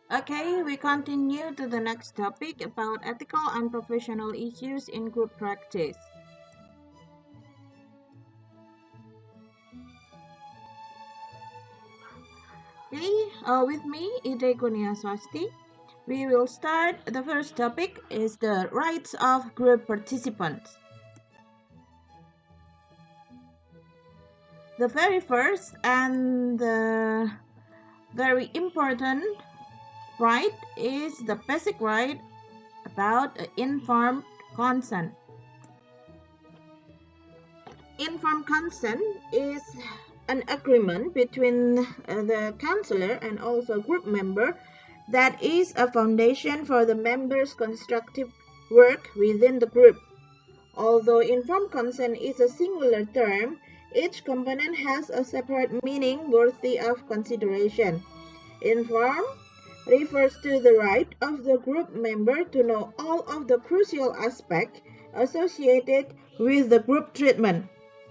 Okay, we continue to the next topic about ethical and professional issues in group practice. Okay, with me, Ide Kunia Swasti. We will start. The first topic is the rights of group participants. The very first and the very important right is the basic right about informed consent. Informed consent is an agreement between the counselor and also group member that is a foundation for the members' constructive work within the group. Although informed consent is a singular term, each component has a separate meaning worthy of consideration. Informed refers to the right of the group member to know all of the crucial aspects associated with the group treatment.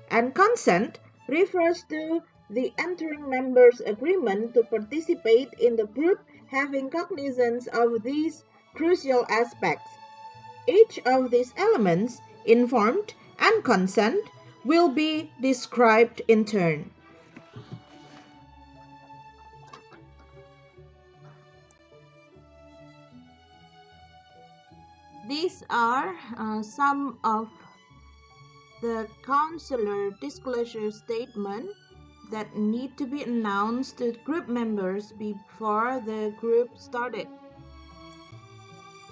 And consent refers to the entering members' agreement to participate in the group having cognizance of these crucial aspects. Each of these elements, informed and consent, will be described in turn. These are some of the counselor disclosure statement that need to be announced to group members before the group started.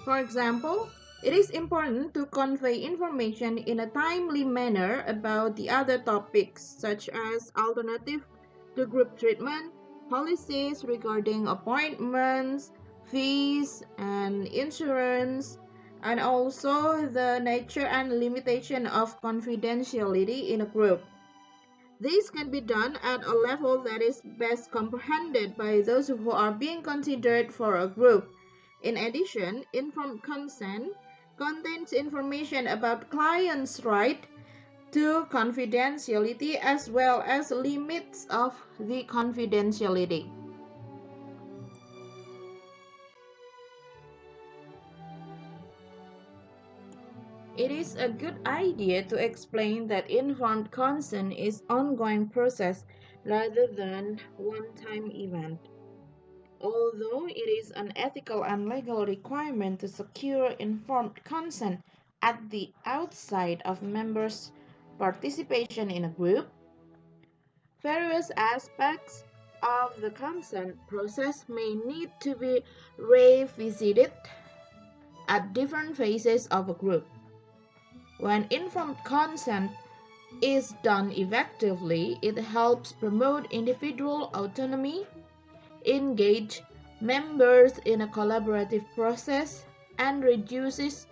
For example, it is important to convey information in a timely manner about the other topics such as alternative to group treatment, policies regarding appointments, fees and insurance, and also the nature and limitation of confidentiality in a group. This can be done at a level that is best comprehended by those who are being considered for a group. In addition, informed consent contains information about clients' right to confidentiality as well as limits of the confidentiality. It is a good idea to explain that informed consent is ongoing process rather than one-time event. Although it is an ethical and legal requirement to secure informed consent at the outside of members' participation in a group, various aspects of the consent process may need to be revisited at different phases of a group. When informed consent is done effectively, it helps promote individual autonomy, engage members in a collaborative process, and reduces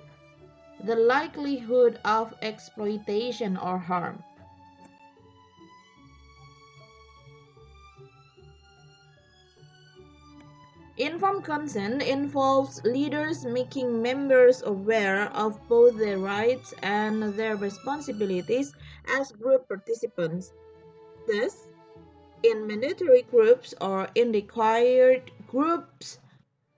the likelihood of exploitation or harm. Informed consent involves leaders making members aware of both their rights and their responsibilities as group participants. Thus, in mandatory groups or in required groups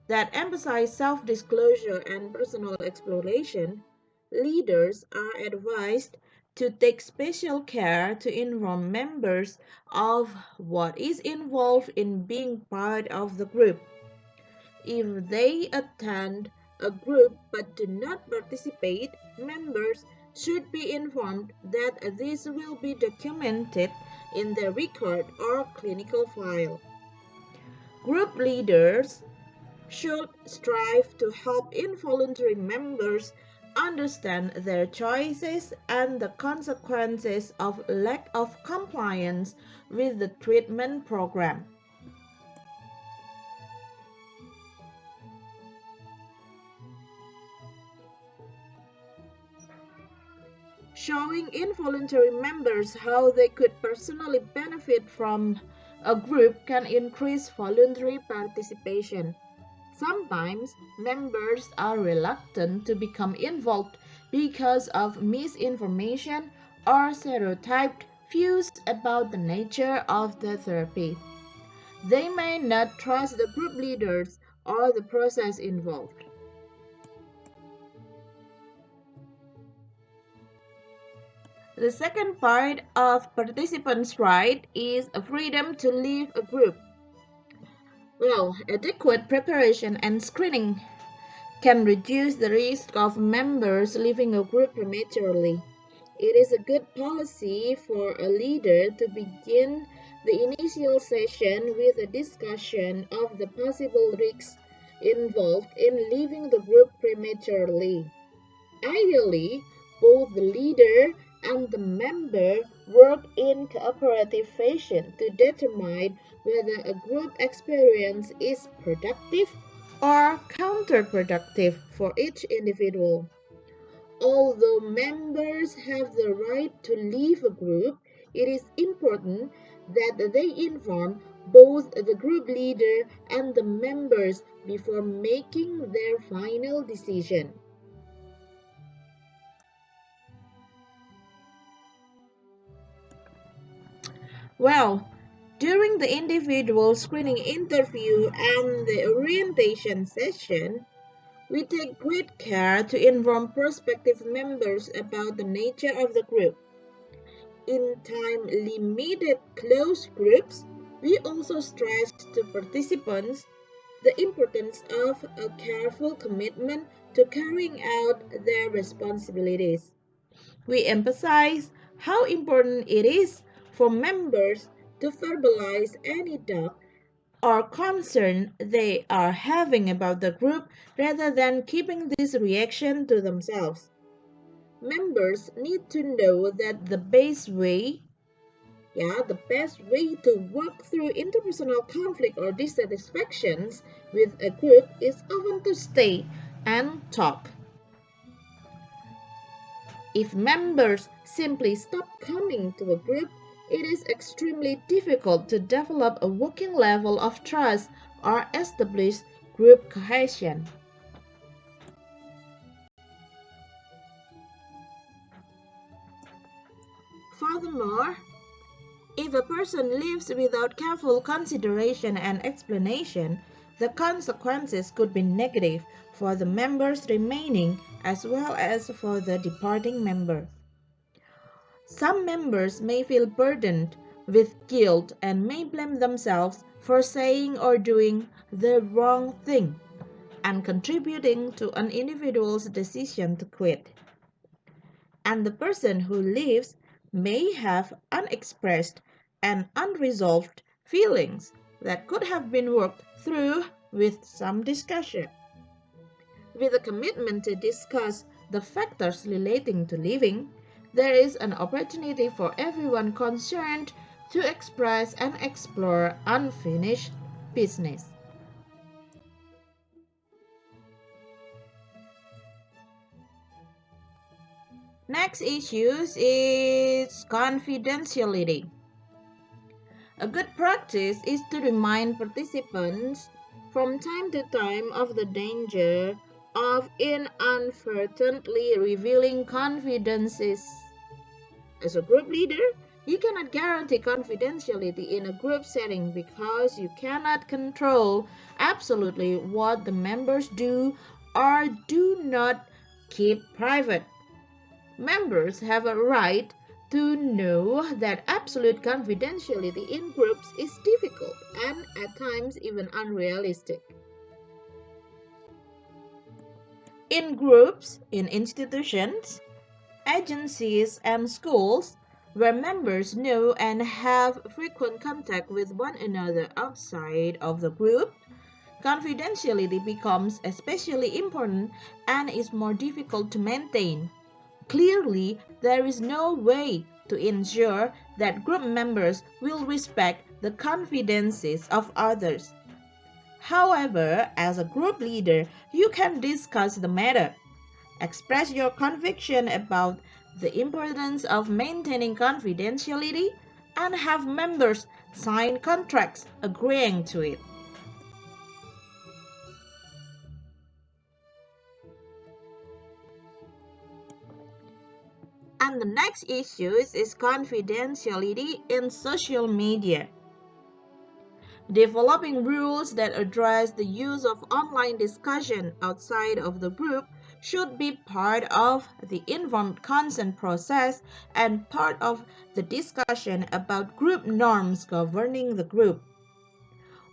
that emphasize self disclosure and personal exploration, leaders are advised to take special care to inform members of what is involved in being part of the group. If they attend a group but do not participate, members should be informed that this will be documented in their record or clinical file. Group leaders should strive to help involuntary members understand their choices and the consequences of lack of compliance with the treatment program. Showing involuntary members how they could personally benefit from a group can increase voluntary participation. Sometimes members are reluctant to become involved because of misinformation or stereotyped views about the nature of the therapy. They may not trust the group leaders or the process involved. The second part of participants' right is a freedom to leave a group. Well, adequate preparation and screening can reduce the risk of members leaving a group prematurely. It is a good policy for a leader to begin the initial session with a discussion of the possible risks involved in leaving the group prematurely. Ideally, both the leader and the member work in cooperative fashion to determine whether a group experience is productive or counterproductive for each individual. Although members have the right to leave a group, it is important that they inform both the group leader and the members before making their final decision. Well, during the individual screening interview and the orientation session, we take great care to inform prospective members about the nature of the group. In time limited closed groups, we also stress to participants the importance of a careful commitment to carrying out their responsibilities. We emphasize how important it is for members to verbalize any doubt or concern they are having about the group rather than keeping this reaction to themselves. Members need to know that the best way to work through interpersonal conflict or dissatisfactions with a group is often to stay and talk. If members simply stop coming to a group, it is extremely difficult to develop a working level of trust or establish group cohesion. Furthermore, if a person leaves without careful consideration and explanation, the consequences could be negative for the members remaining as well as for the departing member. Some members may feel burdened with guilt and may blame themselves for saying or doing the wrong thing and contributing to an individual's decision to quit. And the person who leaves may have unexpressed and unresolved feelings that could have been worked through with some discussion. With a commitment to discuss the factors relating to leaving, there is an opportunity for everyone concerned to express and explore unfinished business. Next issues is confidentiality. A good practice is to remind participants from time to time of the danger of inadvertently revealing confidences. As a group leader, you cannot guarantee confidentiality in a group setting because you cannot control absolutely what the members do or do not keep private. Members have a right to know that absolute confidentiality in groups is difficult and at times even unrealistic. In groups, in institutions, agencies, and schools, where members know and have frequent contact with one another outside of the group, confidentiality becomes especially important and is more difficult to maintain. Clearly, there is no way to ensure that group members will respect the confidences of others. However, as a group leader, you can discuss the matter, express your conviction about the importance of maintaining confidentiality, and have members sign contracts agreeing to it. And the next issue is confidentiality in social media. Developing rules that address the use of online discussion outside of the group should be part of the informed consent process and part of the discussion about group norms governing the group.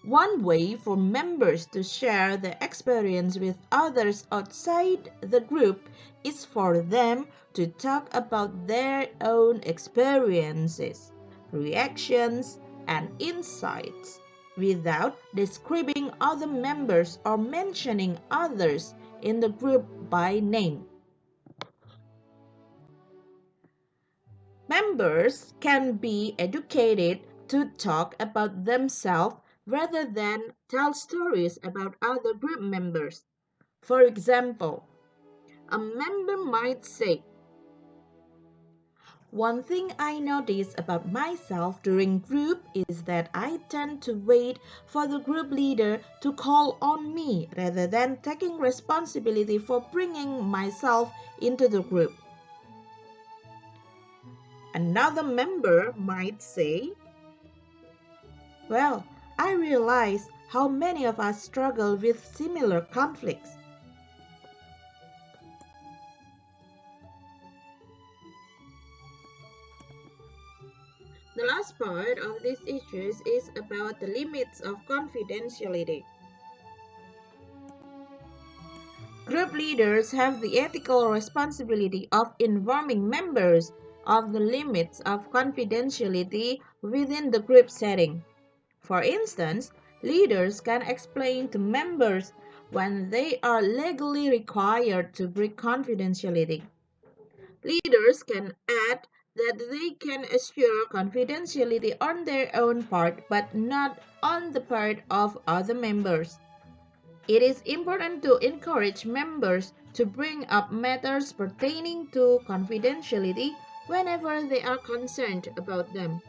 One way for members to share their experience with others outside the group is for them to talk about their own experiences, reactions, and insights without describing other members or mentioning others in the group by name. Members can be educated to talk about themselves rather than tell stories about other group members. For example, a member might say, "One thing I notice about myself during group is that I tend to wait for the group leader to call on me rather than taking responsibility for bringing myself into the group." Another member might say, "Well, I realize how many of us struggle with similar conflicts." The last part of these issues is about the limits of confidentiality. Group leaders have the ethical responsibility of informing members of the limits of confidentiality within the group setting. For instance, leaders can explain to members when they are legally required to break confidentiality. Leaders can add that they can assure confidentiality on their own part but not on the part of other members. It is important to encourage members to bring up matters pertaining to confidentiality whenever they are concerned about them.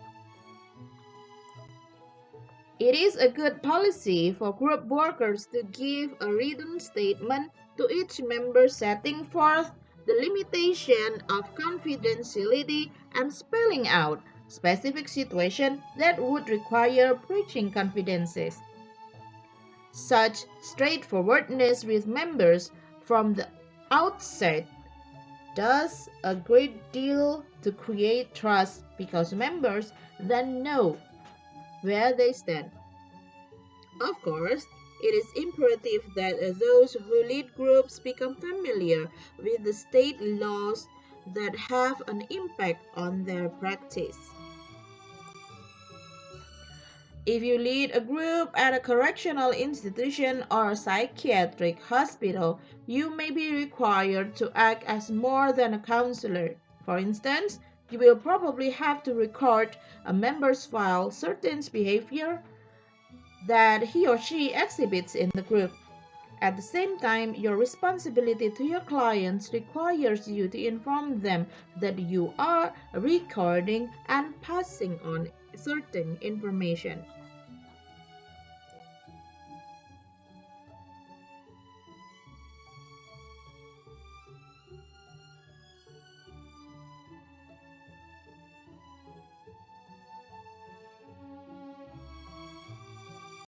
It is a good policy for group workers to give a written statement to each member setting forth the limitation of confidentiality and spelling out specific situations that would require breaching confidences. Such straightforwardness with members from the outset does a great deal to create trust because members then know where they stand. Of course, it is imperative that those who lead groups become familiar with the state laws that have an impact on their practice. If you lead a group at a correctional institution or a psychiatric hospital, you may be required to act as more than a counselor. For instance, you will probably have to record a member's file certain behavior that he or she exhibits in the group. At the same time, your responsibility to your clients requires you to inform them that you are recording and passing on certain information.